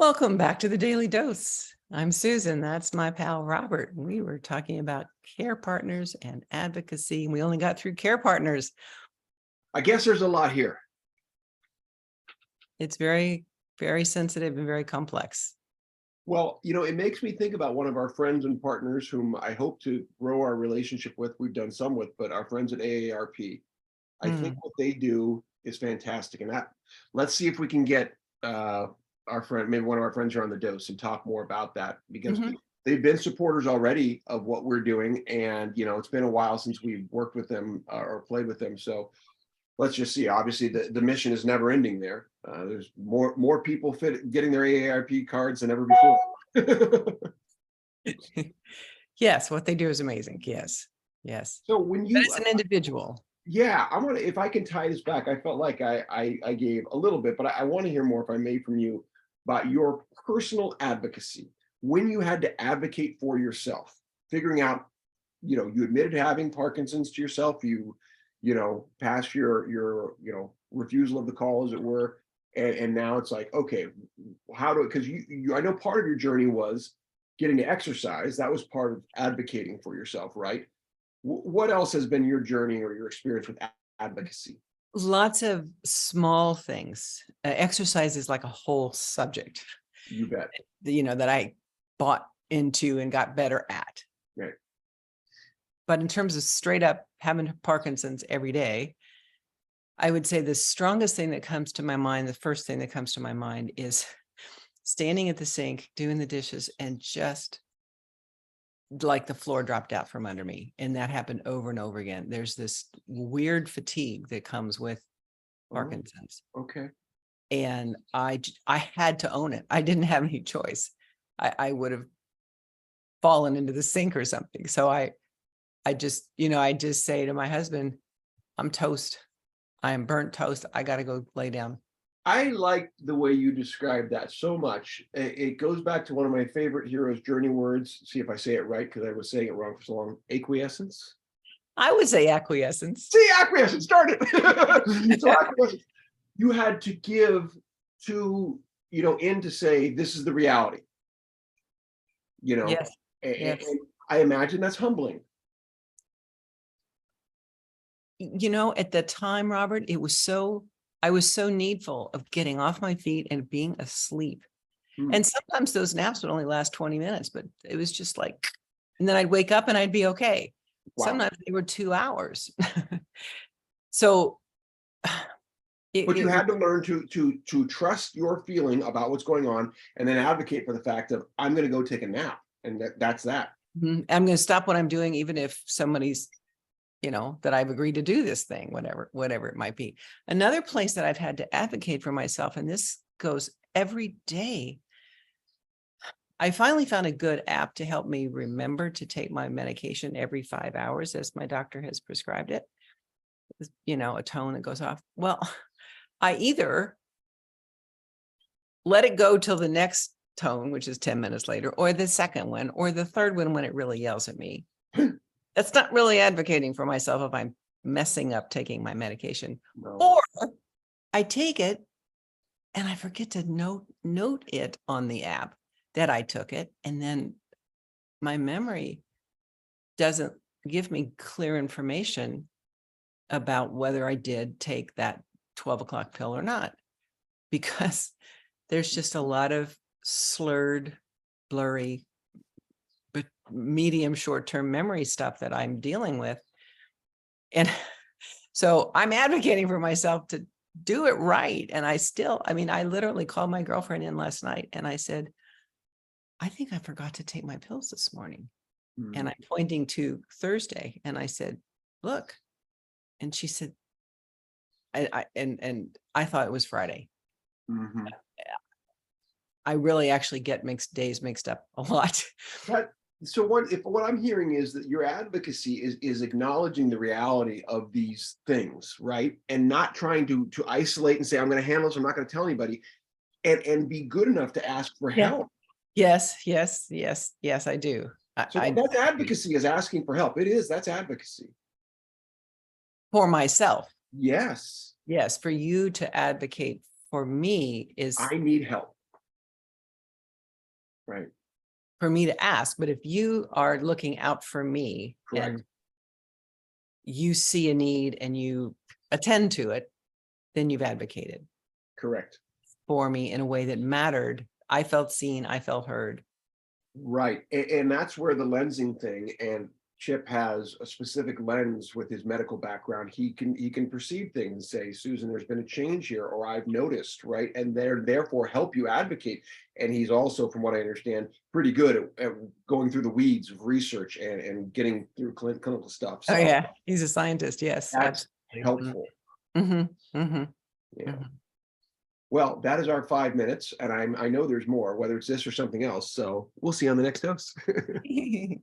Welcome back to the Daily Dose. I'm Susan. That's my pal Robert. We were talking about care partners and advocacy. We only got through care partners. I guess there's a lot here. It's very, very sensitive and very complex. Well, it makes me think about one of our friends and partners whom I hope to grow our relationship with. We've done some with, but our friends at AARP. I think Mm, what they do is fantastic. And let's see if we can get our friend, maybe one of our friends here on the dose and talk more about that because mhm. they've been supporters already of what we're doing. And, it's been a while since we've worked with them or played with them. So let's just see. Obviously, the mission is never ending there. There's more people getting their AARP cards than ever before. Yes, what they do is amazing. Yes, yes. So when But you, it's an individual. yeah, I want to. If I can tie this back, I felt like I gave a little bit, but I want to hear more, if I may, from you about your personal advocacy when you had to advocate for yourself, figuring out, you admitted to having Parkinson's to yourself. Passed your refusal of the call, as it were, and now it's like, okay, how do, because I know part of your journey was getting to exercise. That was part of advocating for yourself, right? What else has been your journey or your experience with advocacy? Lots of small things. Exercise is like a whole subject, You bet. that I bought into and got better at. Right. But in terms of straight up having Parkinson's every day, I would say the strongest thing that comes to my mind, the first thing that comes to my mind is standing at the sink, doing the dishes, and just like the floor dropped out from under me. And that happened over and over again. There's this weird fatigue that comes with Oh, Parkinson's. okay. And I had to own it. I didn't have any choice. I would have fallen into the sink or something. So I just say to my husband, I'm toast. I am burnt toast. I got to go lay down. I like the way you describe that so much. It goes back to one of my favorite heroes' journey words. See if I say it right, because I was saying it wrong for so long. Acquiescence. I would say acquiescence. See, acquiescence started. So acquiescence. You had to give to, in to say, this is the reality, you know, Yes, yes. and I imagine that's humbling. At the time, Robert, I was so needful of getting off my feet and being asleep. Hmm. And sometimes those naps would only last 20 minutes, but it was just like, and then I'd wake up and I'd be okay. Wow. Sometimes they were 2 hours. So But you it had to learn to trust your feeling about what's going on, and then advocate for the fact of, I'm going to go take a nap, and that's that. I'm going to stop what I'm doing, even if somebody's, that I've agreed to do this thing, whatever it might be. Another place that I've had to advocate for myself, and this goes every day. I finally found a good app to help me remember to take my medication every 5 hours, as my doctor has prescribed it. A tone that goes off. Well, I either let it go till the next tone, which is 10 minutes later, or the second one, or the third one when it really yells at me. That's not really advocating for myself if I'm messing up taking my medication. No. Or I take it and I forget to note it on the app that I took it. And then my memory doesn't give me clear information about whether I did take that 12 o'clock pill or not, because there's just a lot of slurred, blurry, but medium short-term memory stuff that I'm dealing with. And so I'm advocating for myself to do it right. And I literally called my girlfriend in last night and I said, I think I forgot to take my pills this morning. Hmm. And I'm pointing to Thursday. And I said, look. And she said, and I thought it was Friday. Mhm. I really actually get days mixed up a lot. But so what I'm hearing is that your advocacy is acknowledging the reality of these things, right? And not trying to isolate and say, I'm going to handle this, I'm not going to tell anybody, and be good enough to ask for Yeah. help. Yes, yes, yes, yes, I do. So that's advocacy, is asking for help. That's advocacy. For myself. Yes. Yes, for you to advocate for me is I need help. Right. for me to ask. But if you are looking out for me Correct. and you see a need and you attend to it, then you've advocated Correct. for me in a way that mattered. I felt seen, I felt heard. Right. And that's where the lensing thing, and Chip has a specific lens with his medical background. He can perceive things and say, Susan, there's been a change here, or I've noticed, right? And therefore help you advocate. And he's also, from what I understand, pretty good at going through the weeds of research and getting through clinical stuff. Oh So yeah, he's a scientist. Yes, that's absolutely. helpful. Mm-hmm, mm-hmm, Yeah. Well, that is our 5 minutes, and I know there's more, whether it's this or something else. So we'll see you on the next dose. mm-hmm.